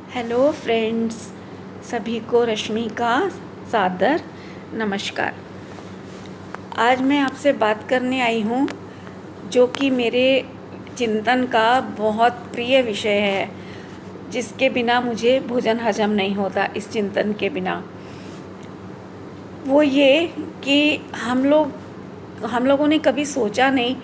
Hello friends, सभी को रश्मि का सादर नमस्कार। आज मैं आपसे बात करने आई हूँ जो कि मेरे चिंतन का बहुत प्रिय विषय है, जिसके बिना मुझे भोजन हजम नहीं होता। इस चिंतन के बिना वो ये कि हम लोगों ने कभी सोचा नहीं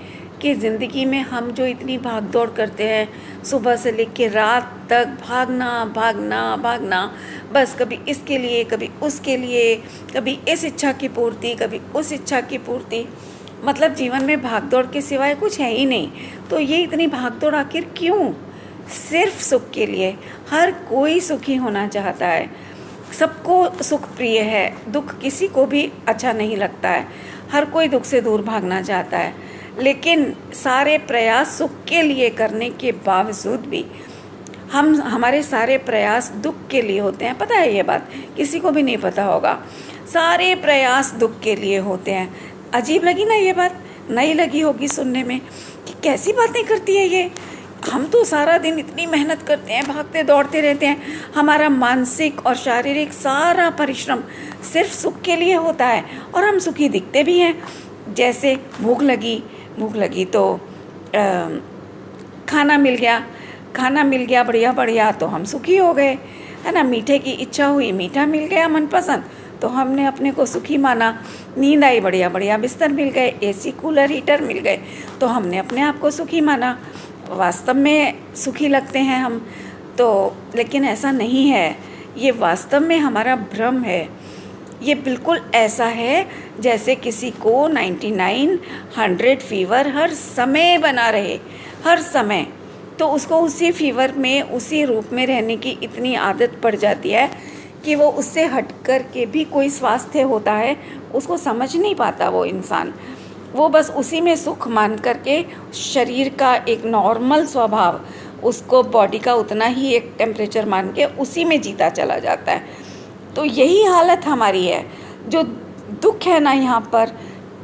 कि ज़िंदगी में हम जो इतनी भाग दौड़ करते हैं, सुबह से लेकर रात तक भागना भागना भागना, बस कभी इसके लिए कभी उसके लिए, कभी इस इच्छा की पूर्ति कभी उस इच्छा की पूर्ति, मतलब जीवन में भाग दौड़ के सिवाय कुछ है ही नहीं। तो ये इतनी भाग दौड़ आखिर क्यों? सिर्फ सुख के लिए। हर कोई सुखी होना चाहता है, सबको सुख प्रिय है, दुख किसी को भी अच्छा नहीं लगता है। हर कोई दुख से दूर भागना चाहता है, लेकिन सारे प्रयास सुख के लिए करने के बावजूद भी हमारे सारे प्रयास दुख के लिए होते हैं। पता है ये बात? किसी को भी नहीं पता होगा। सारे प्रयास दुख के लिए होते हैं। अजीब लगी ना ये बात? नहीं लगी होगी सुनने में कि कैसी बातें करती है ये। हम तो सारा दिन इतनी मेहनत करते हैं, भागते दौड़ते रहते हैं, हमारा मानसिक और शारीरिक सारा परिश्रम सिर्फ सुख के लिए होता है, और हम सुखी दिखते भी हैं। जैसे भूख लगी तो खाना मिल गया बढ़िया बढ़िया, तो हम सुखी हो गए, है ना। मीठे की इच्छा हुई, मीठा मिल गया मनपसंद, तो हमने अपने को सुखी माना। नींद आई, बढ़िया बढ़िया बिस्तर मिल गए, एसी कूलर हीटर मिल गए, तो हमने अपने आप को सुखी माना। वास्तव में सुखी लगते हैं हम तो, लेकिन ऐसा नहीं है। ये वास्तव में हमारा भ्रम है। ये बिल्कुल ऐसा है जैसे किसी को 99 100 फीवर हर समय बना रहे, हर समय, तो उसको उसी फीवर में उसी रूप में रहने की इतनी आदत पड़ जाती है कि वो उससे हट कर के भी कोई स्वास्थ्य होता है उसको समझ नहीं पाता वो इंसान। वो बस उसी में सुख मान करके शरीर का एक नॉर्मल स्वभाव, उसको बॉडी का उतना ही एक टेम्परेचर मान के उसी में जीता चला जाता है। तो यही हालत हमारी है। जो दुख है ना, यहाँ पर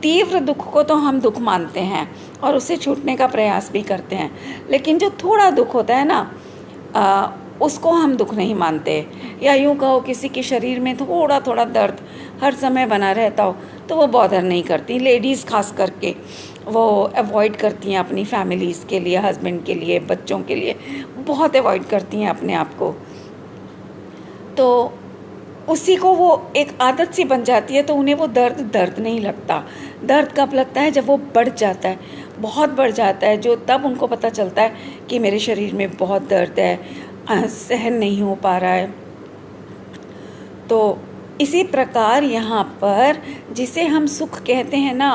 तीव्र दुख को तो हम दुख मानते हैं और उससे छूटने का प्रयास भी करते हैं, लेकिन जो थोड़ा दुख होता है ना, उसको हम दुख नहीं मानते। या यूँ कहो, किसी के शरीर में थोड़ा थोड़ा दर्द हर समय बना रहता हो तो वो बॉदर नहीं करती। लेडीज़ खास करके वो अवॉइड करती हैं अपनी फैमिलीज़ के लिए, हस्बैंड के लिए, बच्चों के लिए, बहुत अवॉइड करती हैं अपने आप को। तो उसी को वो एक आदत सी बन जाती है, तो उन्हें वो दर्द नहीं लगता। दर्द कब लगता है? जब वो बढ़ जाता है, बहुत बढ़ जाता है, जो तब उनको पता चलता है कि मेरे शरीर में बहुत दर्द है, सहन नहीं हो पा रहा है। तो इसी प्रकार यहाँ पर जिसे हम सुख कहते हैं ना,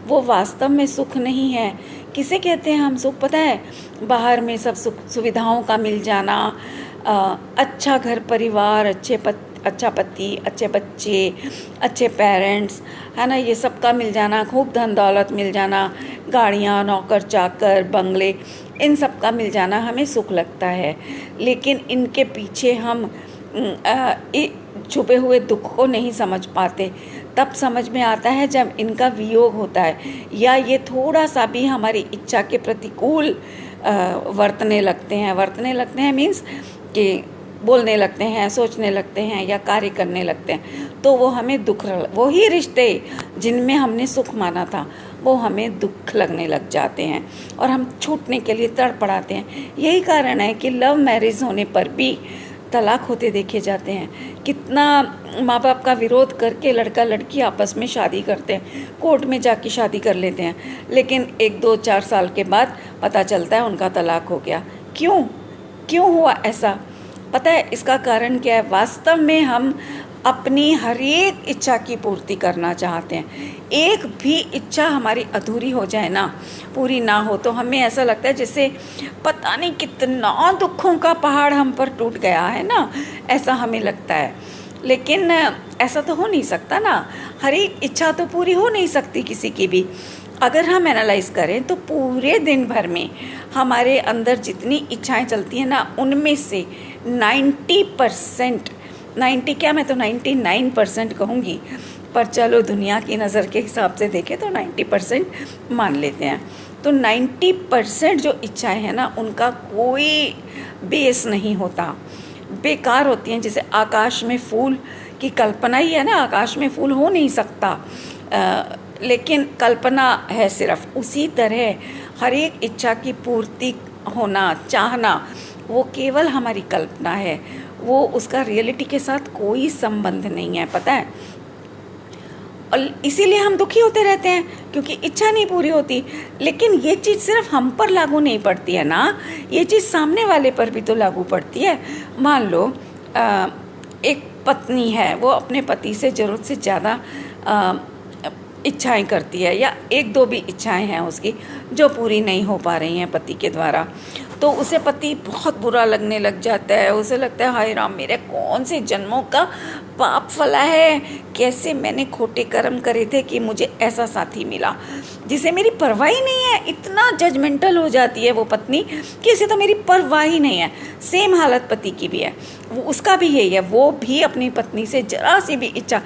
वो वास्तव में सुख नहीं है। किसे कहते हैं हम सुख? पता है? बाहर में सब सुख सुविधाओं का मिल जाना, अच्छा घर परिवार, अच्छा पति, अच्छे बच्चे, अच्छे पेरेंट्स, है ना, ये सब का मिल जाना, खूब धन दौलत मिल जाना, गाड़ियाँ, नौकर चाकर, बंगले, इन सब का मिल जाना हमें सुख लगता है। लेकिन इनके पीछे हम छुपे हुए दुख को नहीं समझ पाते। तब समझ में आता है जब इनका वियोग होता है, या ये थोड़ा सा भी हमारी इच्छा के प्रतिकूल वर्तने लगते हैं मीन्स कि बोलने लगते हैं, सोचने लगते हैं या कार्य करने लगते हैं, तो वो हमें दुख, वही रिश्ते जिनमें हमने सुख माना था वो हमें दुख लगने लग जाते हैं और हम छूटने के लिए तड़पड़ाते हैं। यही कारण है कि लव मैरिज होने पर भी तलाक होते देखे जाते हैं। कितना माँ बाप का विरोध करके लड़का लड़की आपस में शादी करते हैं, कोर्ट में जाके शादी कर लेते हैं, लेकिन 1 2 4 साल के बाद पता चलता है उनका तलाक हो गया। क्यों हुआ ऐसा? पता है इसका कारण क्या है? वास्तव में हम अपनी हर एक इच्छा की पूर्ति करना चाहते हैं। एक भी इच्छा हमारी अधूरी हो जाए ना, पूरी ना हो, तो हमें ऐसा लगता है जैसे पता नहीं कितना दुखों का पहाड़ हम पर टूट गया है ना, ऐसा हमें लगता है। लेकिन ऐसा तो हो नहीं सकता ना, हर एक इच्छा तो पूरी हो नहीं सकती किसी की भी। अगर हम एनालाइज करें तो पूरे दिन भर में हमारे अंदर जितनी इच्छाएं चलती हैं ना, उनमें से 90%, 90 क्या, मैं तो 99% कहूँगी, पर चलो दुनिया की नज़र के हिसाब से देखें तो 90% मान लेते हैं। तो 90% जो इच्छाएं हैं ना, उनका कोई बेस नहीं होता। बेकार होती हैं। जैसे आकाश में फूल की कल्पना ही है ना, आकाश में फूल हो नहीं सकता, लेकिन कल्पना है सिर्फ। उसी तरह हर एक इच्छा की पूर्ति होना, चाहना, वो केवल हमारी कल्पना है, वो उसका रियलिटी के साथ कोई संबंध नहीं है, पता है। और इसीलिए हम दुखी होते रहते हैं, क्योंकि इच्छा नहीं पूरी होती। लेकिन ये चीज़ सिर्फ हम पर लागू नहीं पड़ती है ना, ये चीज़ सामने वाले पर भी तो लागू पड़ती है। मान लो एक पत्नी है, वो अपने पति से ज़रूरत से ज़्यादा इच्छाएं करती है, या एक दो भी इच्छाएं हैं उसकी जो पूरी नहीं हो पा रही हैं पति के द्वारा, तो उसे पति बहुत बुरा लगने लग जाता है। उसे लगता है हाय राम, मेरे कौन से जन्मों का पाप फला है, कैसे मैंने खोटे कर्म करे थे कि मुझे ऐसा साथी मिला जिसे मेरी परवाह ही नहीं है। इतना जजमेंटल हो जाती है वो पत्नी कि इसे तो मेरी परवाह ही नहीं है। सेम हालत पति की भी है, वो उसका भी यही है। वो भी अपनी पत्नी से जरा सी भी इच्छा,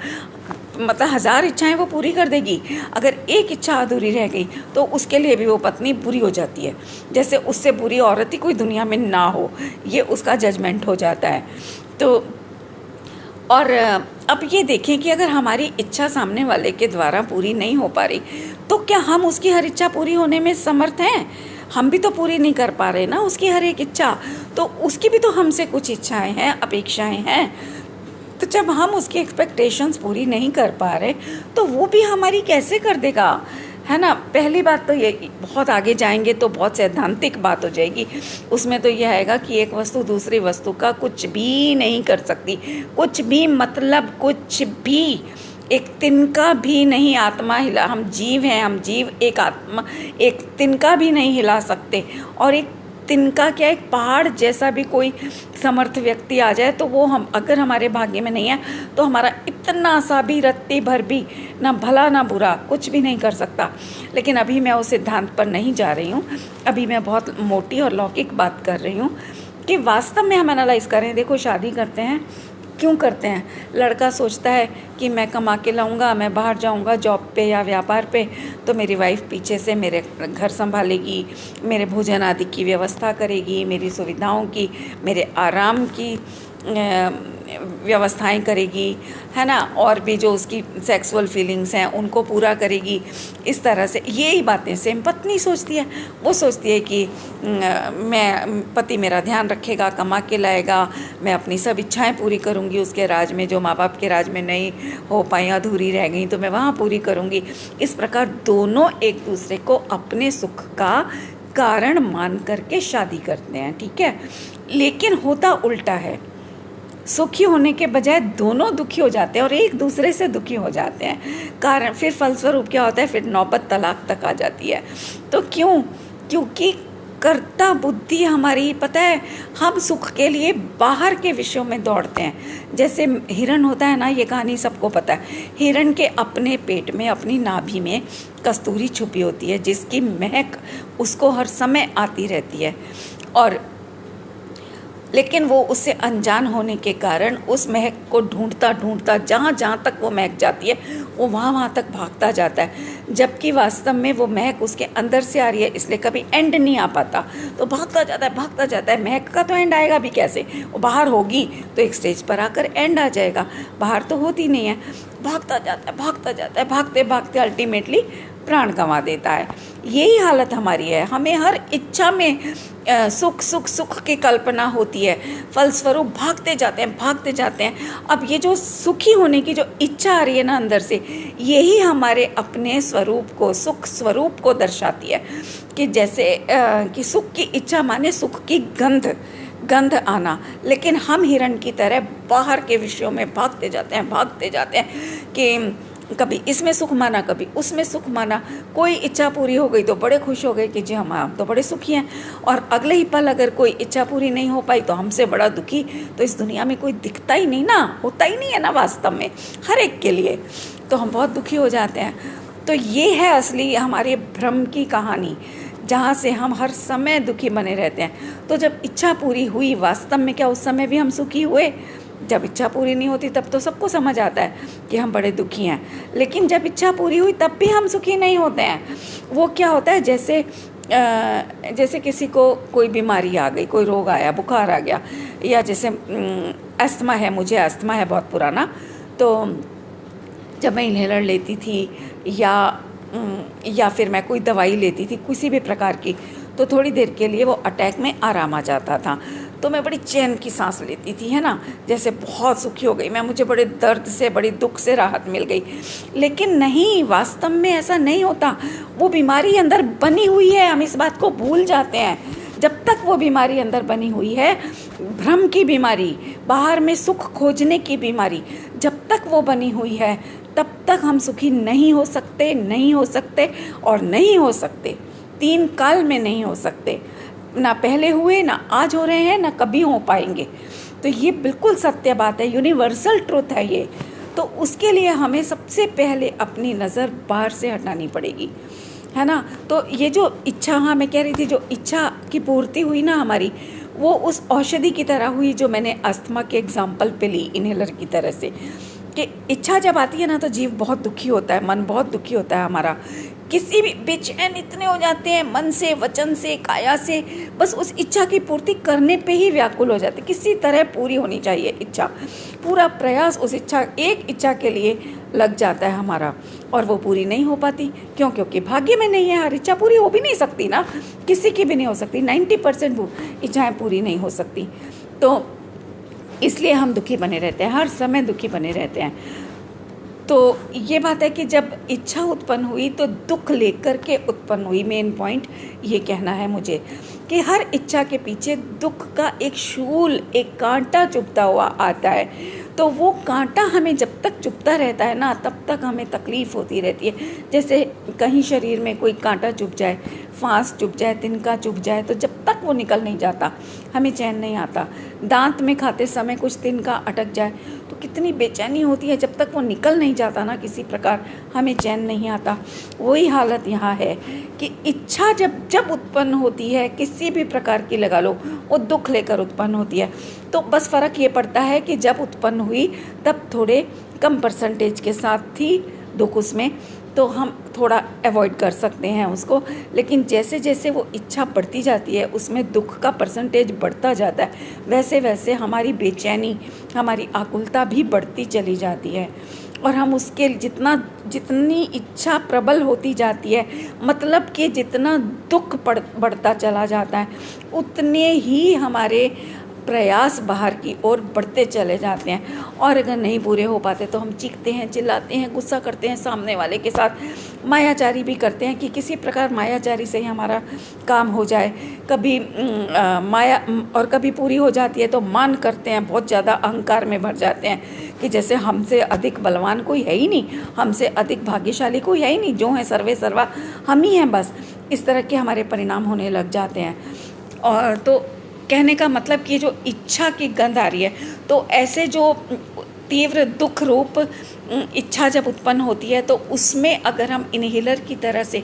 मतलब 1000 इच्छाएं वो पूरी कर देगी, अगर एक इच्छा अधूरी रह गई तो उसके लिए भी वो पत्नी बुरी हो जाती है, जैसे उससे बुरी औरत ही कोई दुनिया में ना हो, ये उसका जजमेंट हो जाता है। तो और अब ये देखें कि अगर हमारी इच्छा सामने वाले के द्वारा पूरी नहीं हो पा रही, तो क्या हम उसकी हर इच्छा पूरी होने में समर्थ हैं? हम भी तो पूरी नहीं कर पा रहे ना उसकी हर एक इच्छा, तो उसकी भी तो हमसे कुछ इच्छाएं हैं, अपेक्षाएं हैं। तो जब हम उसकी एक्सपेक्टेशंस पूरी नहीं कर पा रहे, तो वो भी हमारी कैसे कर देगा, है ना। पहली बात तो ये, बहुत आगे जाएंगे तो बहुत सैद्धांतिक बात हो जाएगी, उसमें तो ये आएगा कि एक वस्तु दूसरी वस्तु का कुछ भी नहीं कर सकती, कुछ भी मतलब कुछ भी, एक तिनका भी नहीं आत्मा हिला। हम जीव हैं, हम जीव एक आत्मा, एक तिनका भी नहीं हिला सकते। और एक तिनका क्या, एक पहाड़ जैसा भी कोई समर्थ व्यक्ति आ जाए तो वो हम, अगर हमारे भाग्य में नहीं है तो हमारा इतना सा भी रत्ती भर भी ना भला ना बुरा कुछ भी नहीं कर सकता। लेकिन अभी मैं उस सिद्धांत पर नहीं जा रही हूँ, अभी मैं बहुत मोटी और लौकिक बात कर रही हूँ कि वास्तव में हम एनालाइज करें। देखो, शादी करते हैं, क्यों करते हैं? लड़का सोचता है कि मैं कमा के लाऊंगा, मैं बाहर जाऊंगा जॉब पे या व्यापार पे, तो मेरी वाइफ पीछे से मेरे घर संभालेगी, मेरे भोजन आदि की व्यवस्था करेगी, मेरी सुविधाओं की, मेरे आराम की व्यवस्थाएं करेगी, है ना, और भी जो उसकी सेक्सुअल फीलिंग्स हैं उनको पूरा करेगी। इस तरह से यही बातें सेम पत्नी सोचती है। वो सोचती है कि मैं, पति मेरा ध्यान रखेगा, कमा के लाएगा, मैं अपनी सब इच्छाएं पूरी करूंगी उसके राज में, जो माँ बाप के राज में नहीं हो पाई, अधूरी रह गई, तो मैं वहाँ पूरी करूंगी। इस प्रकार दोनों एक दूसरे को अपने सुख का कारण मान करके शादी करते हैं, ठीक है। लेकिन होता उल्टा है, सुखी होने के बजाय दोनों दुखी हो जाते हैं और एक दूसरे से दुखी हो जाते हैं। कारण फिर फलस्वरूप क्या होता है, फिर नौबत तलाक तक आ जाती है। तो क्यों? क्योंकि कर्ता बुद्धि हमारी, पता है, हम सुख के लिए बाहर के विषयों में दौड़ते हैं। जैसे हिरण होता है ना, ये कहानी सबको पता है। हिरण के अपने पेट में, अपनी नाभि में कस्तूरी छुपी होती है, जिसकी महक उसको हर समय आती रहती है। और लेकिन वो उससे अनजान होने के कारण उस महक को ढूंढता ढूंढता जहाँ जहाँ तक वो महक जाती है वो वहाँ तक भागता जाता है, जबकि वास्तव में वो महक उसके अंदर से आ रही है, इसलिए कभी एंड नहीं आ पाता। तो भागता जाता है, भागता जाता है। महक का तो एंड आएगा भी कैसे? वो बाहर होगी तो एक स्टेज पर आकर एंड आ जाएगा, बाहर तो होती नहीं है। भागता जाता है, भागता जाता है, भागते भागते अल्टीमेटली प्राण गंवा देता है। यही हालत हमारी है। हमें हर इच्छा में सुख सुख सुख की कल्पना होती है, फलस्वरूप भागते जाते हैं, भागते जाते हैं। अब ये जो सुखी होने की जो इच्छा आ रही है ना अंदर से, यही हमारे अपने स्वरूप को, सुख स्वरूप को दर्शाती है। कि जैसे कि सुख की इच्छा माने सुख की गंध आना। लेकिन हम हिरण की तरह बाहर के विषयों में भागते जाते हैं, भागते जाते हैं कि कभी इसमें सुख माना, कभी उसमें सुख माना। कोई इच्छा पूरी हो गई तो बड़े खुश हो गए कि जी हम तो बड़े सुखी हैं, और अगले ही पल अगर कोई इच्छा पूरी नहीं हो पाई तो हमसे बड़ा दुखी तो इस दुनिया में कोई दिखता ही नहीं ना, होता ही नहीं है ना वास्तव में हर एक के लिए। तो हम बहुत दुखी हो जाते हैं। तो ये है असली हमारे भ्रम की कहानी, जहाँ से हम हर समय दुखी बने रहते हैं। तो जब इच्छा पूरी हुई, वास्तव में क्या उस समय भी हम सुखी हुए? जब इच्छा पूरी नहीं होती तब तो सबको समझ आता है कि हम बड़े दुखी हैं। लेकिन जब इच्छा पूरी हुई तब भी हम सुखी नहीं होते हैं। वो क्या होता है, जैसे जैसे किसी को कोई बीमारी आ गई, कोई रोग आया, बुखार आ गया, या जैसे अस्थमा है, मुझे अस्थमा है बहुत पुराना, तो जब मैं इन्हेलर लेती थी या फिर मैं कोई दवाई लेती थी किसी भी प्रकार की, तो थोड़ी देर के लिए वो अटैक में आराम आ जाता था, तो मैं बड़ी चैन की सांस लेती थी, है ना, जैसे बहुत सुखी हो गई मैं, मुझे बड़े दर्द से, बड़ी दुख से राहत मिल गई। लेकिन नहीं, वास्तव में ऐसा नहीं होता। वो बीमारी अंदर बनी हुई है, हम इस बात को भूल जाते हैं। जब तक वो बीमारी अंदर बनी हुई है, भ्रम की बीमारी, बाहर में सुख खोजने की बीमारी, जब तक वो बनी हुई है तब तक हम सुखी नहीं हो सकते, नहीं हो सकते और नहीं हो सकते। 3 काल में नहीं हो सकते, ना पहले हुए, ना आज हो रहे हैं, ना कभी हो पाएंगे। तो ये बिल्कुल सत्य बात है, यूनिवर्सल ट्रुथ है ये। तो उसके लिए हमें सबसे पहले अपनी नज़र बाहर से हटानी पड़ेगी, है ना। तो ये जो इच्छा, हाँ मैं कह रही थी, जो इच्छा की पूर्ति हुई ना हमारी, वो उस औषधि की तरह हुई जो मैंने अस्थमा के एग्जाम्पल पे ली, इन्हेलर की तरह से। कि इच्छा जब आती है ना तो जीव बहुत दुखी होता है, मन बहुत दुखी होता है हमारा, किसी भी बेचैन इतने हो जाते हैं, मन से, वचन से, काया से, बस उस इच्छा की पूर्ति करने पे ही व्याकुल हो जाते। किसी तरह पूरी होनी चाहिए इच्छा, पूरा प्रयास उस इच्छा, एक इच्छा के लिए लग जाता है हमारा, और वो पूरी नहीं हो पाती। क्यों? क्योंकि भाग्य में नहीं है। हर इच्छा पूरी हो भी नहीं सकती ना, किसी की भी नहीं हो सकती। 90% इच्छाएँ पूरी नहीं हो सकती। तो इसलिए हम दुखी बने रहते हैं, हर समय दुखी बने रहते हैं। तो ये बात है कि जब इच्छा उत्पन्न हुई तो दुख लेकर के उत्पन्न हुई। मेन पॉइंट ये कहना है मुझे कि हर इच्छा के पीछे दुख का एक शूल, एक कांटा चुभता हुआ आता है। तो वो कांटा हमें जब तक चुभता रहता है ना, तब तक हमें तकलीफ़ होती रहती है। जैसे कहीं शरीर में कोई कांटा चुभ जाए, फांस चुभ जाए, तिनका चुभ जाए, तो जब तक वो निकल नहीं जाता हमें चैन नहीं आता। दांत में खाते समय कुछ तिनका अटक जाए तो कितनी बेचैनी होती है, जब तक वो निकल नहीं जाता ना किसी प्रकार, हमें चैन नहीं आता। वही हालत यहाँ है कि इच्छा जब उत्पन्न होती है, किसी भी प्रकार की लगा लो, वो दुख लेकर उत्पन्न होती है। तो बस फ़र्क ये पड़ता है कि जब उत्पन्न हुई तब थोड़े कम परसेंटेज के साथ थी दुख उसमें, तो हम थोड़ा अवॉइड कर सकते हैं उसको। लेकिन जैसे जैसे वो इच्छा बढ़ती जाती है, उसमें दुख का परसेंटेज बढ़ता जाता है, वैसे वैसे हमारी बेचैनी, हमारी आकुलता भी बढ़ती चली जाती है। और हम उसके जितनी इच्छा प्रबल होती जाती है, मतलब कि जितना दुख बढ़ता चला जाता है, उतने ही हमारे प्रयास बाहर की ओर बढ़ते चले जाते हैं। और अगर नहीं पूरे हो पाते तो हम चीखते हैं, चिल्लाते हैं, गुस्सा करते हैं सामने वाले के साथ, मायाचारी भी करते हैं कि किसी प्रकार मायाचारी से ही हमारा काम हो जाए। कभी माया, और कभी पूरी हो जाती है तो मान करते हैं, बहुत ज़्यादा अहंकार में भर जाते हैं कि जैसे हमसे अधिक बलवान कोई है ही नहीं, हमसे अधिक भाग्यशाली कोई है ही नहीं, जो है सर्वे सर्वा हम ही हैं बस। इस तरह के हमारे परिणाम होने लग जाते हैं। और तो कहने का मतलब कि जो इच्छा की गंध आ रही है, तो ऐसे जो तीव्र दुख रूप इच्छा जब उत्पन्न होती है, तो उसमें अगर हम इन्हेलर की तरह से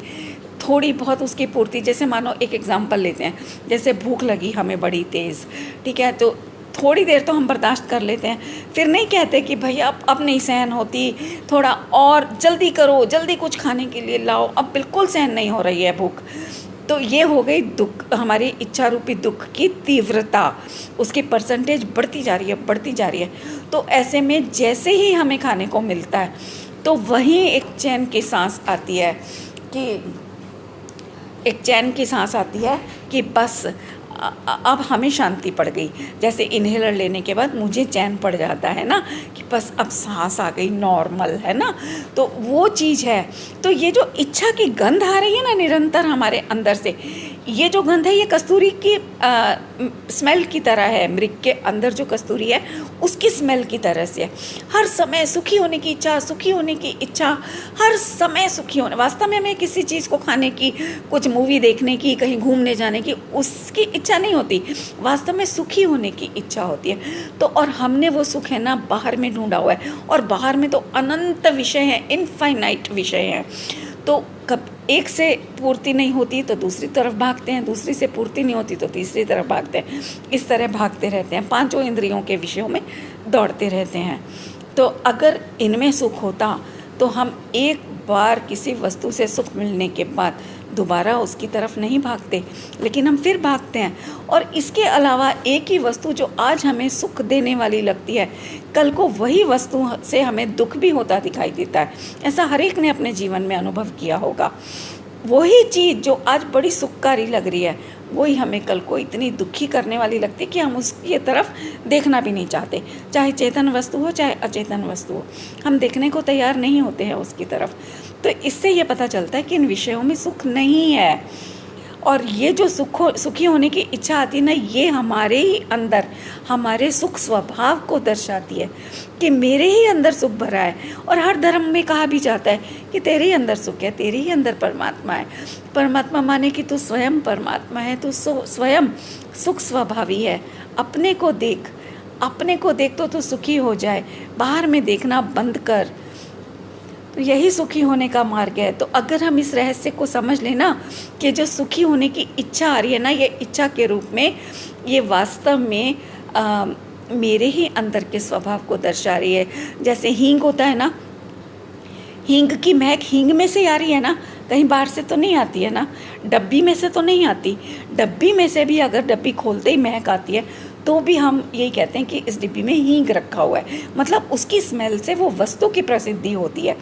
थोड़ी बहुत उसकी पूर्ति, जैसे मानो एक एग्जांपल लेते हैं, जैसे भूख लगी हमें बड़ी तेज़, ठीक है, तो थोड़ी देर तो हम बर्दाश्त कर लेते हैं, फिर नहीं कहते कि भैया अब नहीं सहन होती, थोड़ा और जल्दी करो, जल्दी कुछ खाने के लिए लाओ, अब बिल्कुल सहन नहीं हो रही है भूख। तो ये हो गई दुख, हमारी इच्छा रूपी दुख की तीव्रता, उसकी परसेंटेज बढ़ती जा रही है, बढ़ती जा रही है। तो ऐसे में जैसे ही हमें खाने को मिलता है तो वहीं एक चैन की सांस आती है कि बस अब हमें शांति पड़ गई। जैसे इन्हेलर लेने के बाद मुझे चैन पड़ जाता है ना कि बस अब सांस आ गई, नॉर्मल है ना, तो वो चीज़ है। तो ये जो इच्छा की गंध आ रही है ना निरंतर हमारे अंदर से, ये जो गंध है ये कस्तूरी की स्मेल की तरह है। मृग के अंदर जो कस्तूरी है उसकी स्मेल की तरह से है। हर समय सुखी होने की इच्छा, सुखी होने की इच्छा, हर समय सुखी होने। वास्तव में हमें किसी चीज़ को खाने की, कुछ मूवी देखने की, कहीं घूमने जाने की, उसकी इच्छा नहीं होती, वास्तव में सुखी होने की इच्छा होती है। तो और हमने वो सुख है ना बाहर में ढूंढा हुआ है, और बाहर में तो अनंत विषय हैं, इनफाइनाइट विषय हैं। तो कब एक से पूर्ति नहीं होती तो दूसरी तरफ भागते हैं, दूसरी से पूर्ति नहीं होती तो तीसरी तरफ भागते हैं, इस तरह भागते रहते हैं, 5 इंद्रियों के विषयों में दौड़ते रहते हैं। तो अगर इनमें सुख होता तो हम एक बार किसी वस्तु से सुख मिलने के बाद दोबारा उसकी तरफ नहीं भागते, लेकिन हम फिर भागते हैं। और इसके अलावा एक ही वस्तु जो आज हमें सुख देने वाली लगती है, कल को वही वस्तु से हमें दुख भी होता दिखाई देता है। ऐसा हर एक ने अपने जीवन में अनुभव किया होगा। वही चीज़ जो आज बड़ी सुखकारी लग रही है, वही हमें कल को इतनी दुखी करने वाली लगती है कि हम उसकी तरफ देखना भी नहीं चाहते। चाहे चेतन वस्तु हो चाहे अचेतन वस्तु हो, हम देखने को तैयार नहीं होते हैं उसकी तरफ। तो इससे ये पता चलता है कि इन विषयों में सुख नहीं है। और ये जो सुखी होने की इच्छा आती है ना, ये हमारे ही अंदर हमारे सुख स्वभाव को दर्शाती है कि मेरे ही अंदर सुख भरा है। और हर धर्म में कहा भी जाता है कि तेरे ही अंदर सुख है, तेरे ही अंदर परमात्मा है। परमात्मा माने कि तू स्वयं परमात्मा है, तू स्वयं सुख स्वभावी है। अपने को देख तो तू सुखी हो जाए, बाहर में देखना बंद कर। तो यही सुखी होने का मार्ग है। तो अगर हम इस रहस्य को समझ लें ना कि जो सुखी होने की इच्छा आ रही है ना, ये इच्छा के रूप में ये वास्तव में मेरे ही अंदर के स्वभाव को दर्शा रही है। जैसे हींग होता है ना, हींग की महक हींग में से आ रही है ना, कहीं बाहर से तो नहीं आती है ना, डब्बी में से तो नहीं आती। डब्बी में से भी अगर डब्बी खोलते ही महक आती है तो भी हम यही कहते हैं कि इस डिब्बी में हींग रखा हुआ है, मतलब उसकी स्मेल से वो वस्तु की प्रसिद्धि होती है।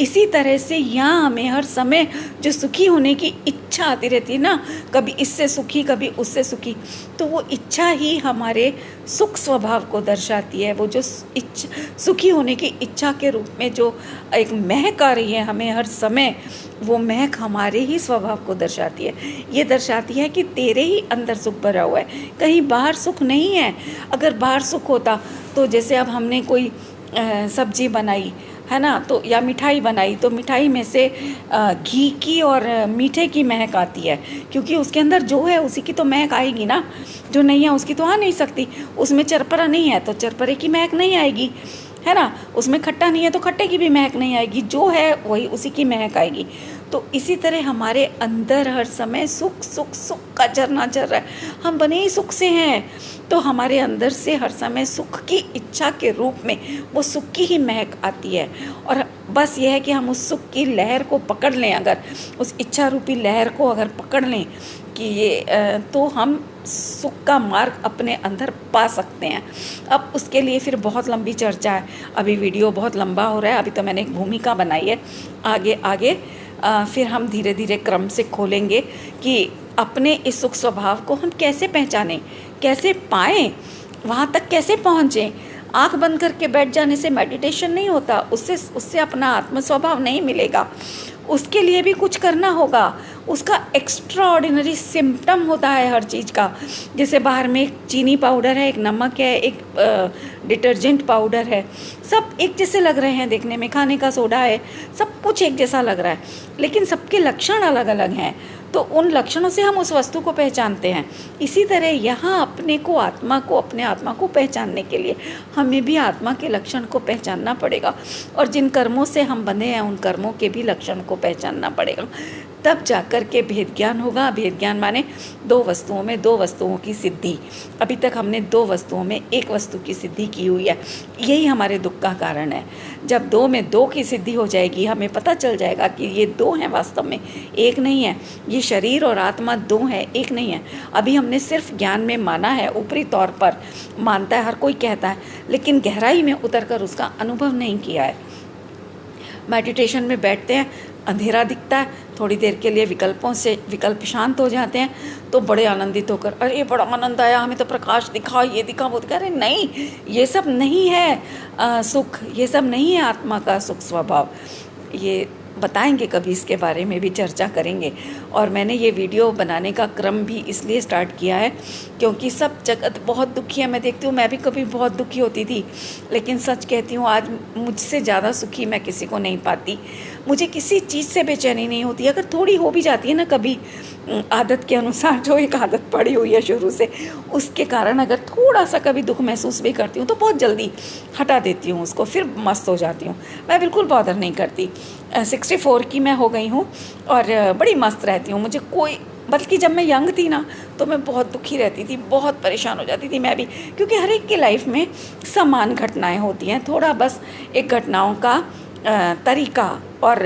इसी तरह से यहाँ हमें हर समय जो सुखी होने की इच्छा आती रहती है ना, कभी इससे सुखी कभी उससे सुखी, तो वो इच्छा ही हमारे सुख स्वभाव को दर्शाती है। वो जो सुखी होने की इच्छा के रूप में जो एक महक आ रही है हमें हर समय, वो महक हमारे ही स्वभाव को दर्शाती है। ये दर्शाती है कि तेरे ही अंदर सुख भरा हुआ है, कहीं बाहर सुख नहीं है। अगर बाहर सुख होता तो जैसे अब हमने कोई सब्जी बनाई है ना, तो या मिठाई बनाई, तो मिठाई में से घी की और मीठे की महक आती है, क्योंकि उसके अंदर जो है उसी की तो महक आएगी ना, जो नहीं है उसकी तो आ नहीं सकती। उसमें चरपरा नहीं है तो चरपरे की महक नहीं आएगी, है ना। उसमें खट्टा नहीं है तो खट्टे की भी महक नहीं आएगी, जो है वही उसी की महक आएगी। तो इसी तरह हमारे अंदर हर समय सुख सुख सुख का झरना चल रहा है। हम बने ही सुख से हैं, तो हमारे अंदर से हर समय सुख की इच्छा के रूप में वो सुख की ही महक आती है। और बस ये है कि हम उस सुख की लहर को पकड़ लें, अगर उस इच्छा रूपी लहर को अगर पकड़ लें कि ये तो हम सुख का मार्ग अपने अंदर पा सकते हैं। अब उसके लिए फिर बहुत लंबी चर्चा है, अभी वीडियो बहुत लंबा हो रहा है, अभी तो मैंने एक भूमिका बनाई है। आगे फिर हम धीरे धीरे क्रम से खोलेंगे कि अपने इस सुख स्वभाव को हम कैसे पहचानें, कैसे पाएं, वहाँ तक कैसे पहुँचें। आँख बंद करके बैठ जाने से मेडिटेशन नहीं होता, उससे अपना आत्म स्वभाव नहीं मिलेगा। उसके लिए भी कुछ करना होगा, उसका एक्स्ट्रा ऑर्डिनरी सिम्टम होता है हर चीज़ का। जैसे बाहर में एक चीनी पाउडर है, एक नमक है, एक डिटर्जेंट पाउडर है, सब एक जैसे लग रहे हैं देखने में, खाने का सोडा है, सब कुछ एक जैसा लग रहा है, लेकिन सबके लक्षण अलग अलग हैं। तो उन लक्षणों से हम उस वस्तु को पहचानते हैं। इसी तरह यहाँ अपने आत्मा को पहचानने के लिए हमें भी आत्मा के लक्षण को पहचानना पड़ेगा, और जिन कर्मों से हम बंधे हैं उन कर्मों के भी लक्षण को पहचानना पड़ेगा। तब जाकर के भेद ज्ञान होगा। भेद ज्ञान माने दो वस्तुओं की सिद्धि। अभी तक हमने दो वस्तुओं में एक वस्तु की सिद्धि की हुई है, यही हमारे दुख का कारण है। जब दो में दो की सिद्धि हो जाएगी, हमें पता चल जाएगा कि ये दो हैं, वास्तव में एक नहीं है। ये शरीर और आत्मा दो हैं, एक नहीं है। अभी हमने सिर्फ ज्ञान में माना है, ऊपरी तौर पर मानता है, हर कोई कहता है, लेकिन गहराई में उतरकर उसका अनुभव नहीं किया है। मेडिटेशन में बैठते हैं, अंधेरा दिखता है, थोड़ी देर के लिए विकल्प शांत हो जाते हैं, तो बड़े आनंदित होकर अरे बड़ा आनंद आया, हमें तो प्रकाश दिखा, ये दिखा, वो दिखा। अरे नहीं, ये सब नहीं है सुख, ये सब नहीं है आत्मा का सुख स्वभाव। ये बताएंगे, कभी इसके बारे में भी चर्चा करेंगे। और मैंने ये वीडियो बनाने का क्रम भी इसलिए स्टार्ट किया है क्योंकि सब जगत बहुत दुखी है। मैं देखती हूँ, मैं भी कभी बहुत दुखी होती थी, लेकिन सच कहती हूँ आज मुझसे ज़्यादा सुखी मैं किसी को नहीं पाती। मुझे किसी चीज़ से बेचैनी नहीं होती, अगर थोड़ी हो भी जाती है ना कभी, आदत के अनुसार, जो एक आदत पड़ी हुई है शुरू से, उसके कारण अगर थोड़ा सा कभी दुख महसूस भी करती हूँ तो बहुत जल्दी हटा देती हूँ उसको, फिर मस्त हो जाती हूँ। मैं बिल्कुल बॉदर नहीं करती। 64 की मैं हो गई हूँ और बड़ी मस्त रहती हूँ। मुझे कोई, बल्कि जब मैं यंग थी ना तो मैं बहुत दुखी रहती थी, बहुत परेशान हो जाती थी मैं भी, क्योंकि हर एक की लाइफ में समान घटनाएं होती हैं। थोड़ा बस एक घटनाओं का तरीका और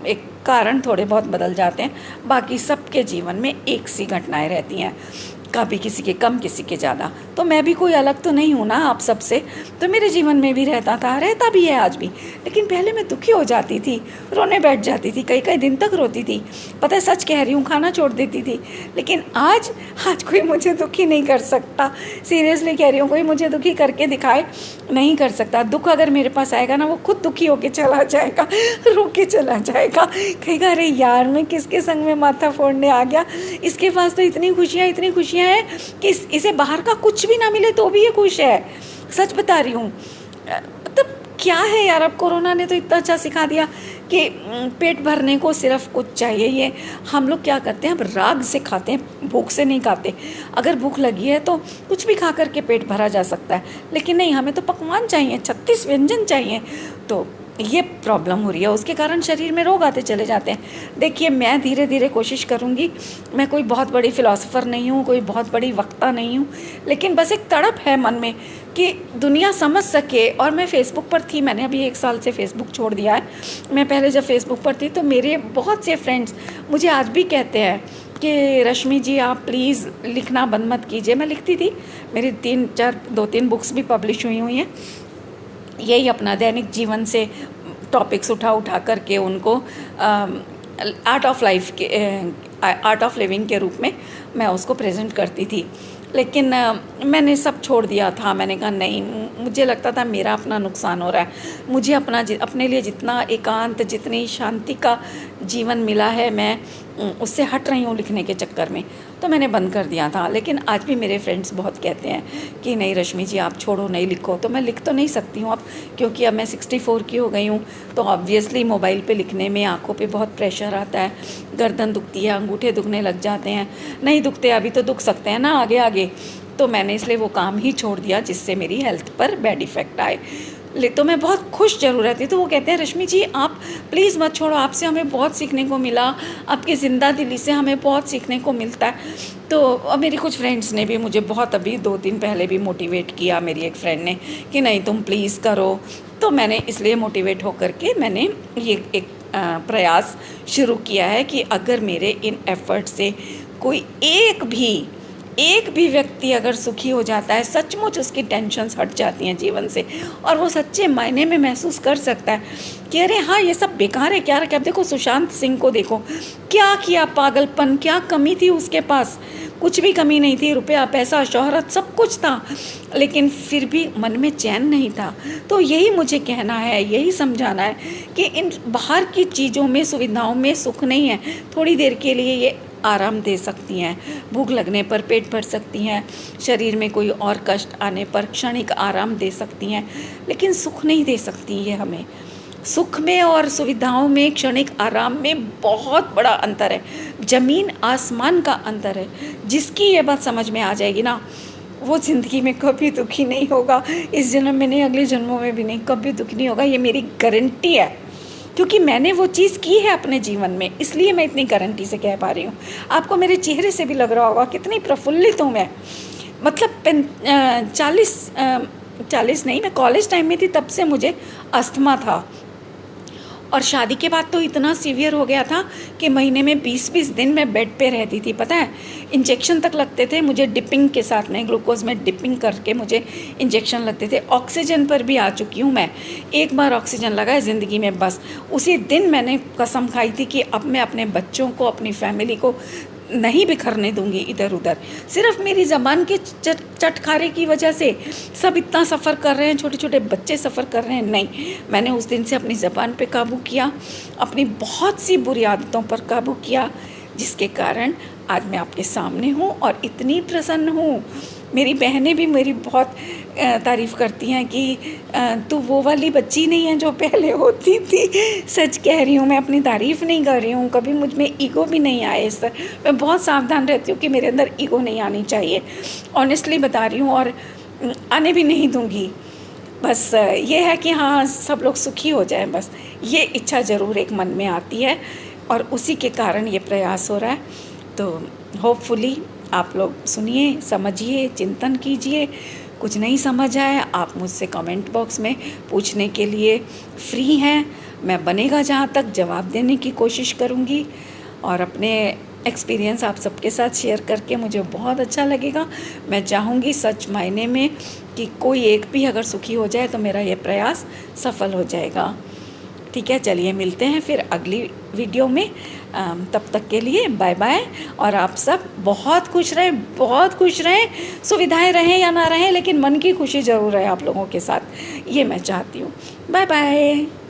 एक कारण थोड़े बहुत बदल जाते हैं, बाकी सबके जीवन में एक सी घटनाएं रहती हैं, कभी किसी के कम किसी के ज़्यादा। तो मैं भी कोई अलग तो नहीं हूँ ना आप सबसे, तो मेरे जीवन में भी रहता भी है आज भी। लेकिन पहले मैं दुखी हो जाती थी, रोने बैठ जाती थी, कई कई दिन तक रोती थी, पता है सच कह रही हूँ, खाना छोड़ देती थी। लेकिन आज कोई मुझे दुखी नहीं कर सकता, सीरियसली कह रही हूँ, कोई मुझे दुखी करके दिखाए नहीं कर सकता। दुख अगर मेरे पास आएगा ना, वो खुद दुखी होके चला जाएगा, रो के चला जाएगा, कहेगा अरे यार मैं किसके संग में माथा फोड़ने आ गया, इसके पास तो इतनी खुशियाँ हैं कि इसे बाहर का कुछ भी ना मिले तो भी ये खुश है। सच बता रही हूँ। मतलब क्या है यार, अब कोरोना ने तो इतना अच्छा सिखा दिया कि पेट भरने को सिर्फ कुछ चाहिए। ये हम लोग क्या करते हैं, अब राग से खाते हैं, भूख से नहीं खाते। अगर भूख लगी है तो कुछ भी खा करके पेट भरा जा सकता है, लेकिन नहीं, हमें तो पकवान चाहिए, 36 व्यंजन चाहिए। तो ये प्रॉब्लम हो रही है, उसके कारण शरीर में रोग आते चले जाते हैं। देखिए मैं धीरे धीरे कोशिश करूँगी, मैं कोई बहुत बड़ी फ़िलासफ़र नहीं हूँ, कोई बहुत बड़ी वक्ता नहीं हूँ, लेकिन बस एक तड़प है मन में कि दुनिया समझ सके। और मैं फ़ेसबुक पर थी, मैंने अभी 1 साल से फ़ेसबुक छोड़ दिया है। मैं पहले जब फ़ेसबुक पर थी तो मेरे बहुत से फ्रेंड्स मुझे आज भी कहते हैं कि रश्मि जी आप प्लीज़ लिखना बंद मत कीजिए। मैं लिखती थी, मेरी 2-3 बुक्स भी पब्लिश हुई हैं। यही अपना दैनिक जीवन से टॉपिक्स उठा करके उनको आर्ट ऑफ लिविंग के रूप में मैं उसको प्रेजेंट करती थी। लेकिन मैंने सब छोड़ दिया था। मैंने कहा नहीं, मुझे लगता था मेरा अपना नुकसान हो रहा है। मुझे अपने लिए जितना एकांत, जितनी शांति का जीवन मिला है, मैं उससे हट रही हूँ लिखने के चक्कर में, तो मैंने बंद कर दिया था। लेकिन आज भी मेरे फ्रेंड्स बहुत कहते हैं कि नहीं रश्मि जी आप छोड़ो, नहीं लिखो। तो मैं लिख तो नहीं सकती हूँ अब, क्योंकि अब मैं 64 की हो गई हूँ। तो ऑब्वियसली मोबाइल पे लिखने में आँखों पे बहुत प्रेशर आता है, गर्दन दुखती है, अंगूठे दुखने लग जाते हैं। नहीं दुखते अभी तो दुख सकते हैं ना आगे आगे। तो मैंने इसलिए वो काम ही छोड़ दिया जिससे मेरी हेल्थ पर बैड इफ़ेक्ट आए। तो मैं बहुत खुश जरूर रहती। तो वो कहते हैं रश्मि जी आप प्लीज़ मत छोड़ो, आपसे हमें बहुत सीखने को मिला, आपकी ज़िंदा दिली से हमें बहुत सीखने को मिलता है। तो मेरी कुछ फ्रेंड्स ने भी मुझे बहुत अभी 2 दिन पहले भी मोटिवेट किया, मेरी एक फ्रेंड ने, कि नहीं तुम प्लीज़ करो। तो मैंने इसलिए मोटिवेट होकर के मैंने ये एक प्रयास शुरू किया है कि अगर मेरे इन एफ़र्ट से कोई एक भी व्यक्ति अगर सुखी हो जाता है, सचमुच उसकी टेंशन्स हट जाती हैं जीवन से, और वो सच्चे मायने में महसूस कर सकता है कि अरे हाँ ये सब बेकार है, क्या रखा। अब देखो सुशांत सिंह को देखो, क्या किया, पागलपन, क्या कमी थी उसके पास, कुछ भी कमी नहीं थी, रुपया पैसा शोहरत सब कुछ था, लेकिन फिर भी मन में चैन नहीं था। तो यही मुझे कहना है, यही समझाना है कि इन बाहर की चीज़ों में, सुविधाओं में सुख नहीं है। थोड़ी देर के लिए ये आराम दे सकती हैं, भूख लगने पर पेट भर सकती हैं, शरीर में कोई और कष्ट आने पर क्षणिक आराम दे सकती हैं, लेकिन सुख नहीं दे सकती ये हमें। सुख में और सुविधाओं में, क्षणिक आराम में बहुत बड़ा अंतर है, ज़मीन आसमान का अंतर है। जिसकी ये बात समझ में आ जाएगी ना, वो ज़िंदगी में कभी दुखी नहीं होगा, इस जन्म में नहीं, अगले जन्मों में भी नहीं, कभी दुखी नहीं होगा। ये मेरी गारंटी है, क्योंकि मैंने वो चीज़ की है अपने जीवन में, इसलिए मैं इतनी गारंटी से कह पा रही हूँ। आपको मेरे चेहरे से भी लग रहा होगा कितनी प्रफुल्लित हूँ मैं। मतलब 40 नहीं, मैं कॉलेज टाइम में थी तब से मुझे अस्थमा था, और शादी के बाद तो इतना सीवियर हो गया था कि महीने में 20-20 दिन मैं बेड पे रहती थी। पता है, इंजेक्शन तक लगते थे मुझे, डिपिंग के साथ में, ग्लूकोज में डिपिंग करके मुझे इंजेक्शन लगते थे। ऑक्सीजन पर भी आ चुकी हूँ मैं, एक बार ऑक्सीजन लगा है ज़िंदगी में बस। उसी दिन मैंने कसम खाई थी कि अब मैं अपने बच्चों को, अपनी फैमिली को नहीं बिखरने दूंगी इधर उधर। सिर्फ मेरी ज़बान के चटखारे की वजह से सब इतना सफ़र कर रहे हैं, छोटे छोटे बच्चे सफ़र कर रहे हैं। नहीं, मैंने उस दिन से अपनी ज़बान पे काबू किया, अपनी बहुत सी बुरी आदतों पर काबू किया, जिसके कारण आज मैं आपके सामने हूँ और इतनी प्रसन्न हूँ। मेरी बहनें भी मेरी बहुत तारीफ़ करती हैं कि तू वो वाली बच्ची नहीं है जो पहले होती थी। सच कह रही हूँ, मैं अपनी तारीफ़ नहीं कर रही हूँ, कभी मुझ में ईगो भी नहीं आए। इस तरह मैं बहुत सावधान रहती हूँ कि मेरे अंदर ईगो नहीं आनी चाहिए, ऑनेस्टली बता रही हूँ, और आने भी नहीं दूँगी। बस ये है कि हाँ सब लोग सुखी हो जाएं, बस ये इच्छा ज़रूर एक मन में आती है, और उसी के कारण ये प्रयास हो रहा है। तो होपफुली आप लोग सुनिए, समझिए, चिंतन कीजिए, कुछ नहीं समझ आए आप मुझसे कमेंट बॉक्स में पूछने के लिए फ्री हैं। मैं बनेगा जहाँ तक जवाब देने की कोशिश करूँगी और अपने एक्सपीरियंस आप सबके साथ शेयर करके मुझे बहुत अच्छा लगेगा। मैं चाहूँगी सच मायने में कि कोई एक भी अगर सुखी हो जाए तो मेरा ये प्रयास सफल हो जाएगा। ठीक है, चलिए मिलते हैं फिर अगली वीडियो में। तब तक के लिए बाय बाय। और आप सब बहुत खुश रहें, बहुत खुश रहें। सुविधाएं रहें या ना रहें, लेकिन मन की खुशी ज़रूर रहे आप लोगों के साथ, ये मैं चाहती हूँ। Bye bye.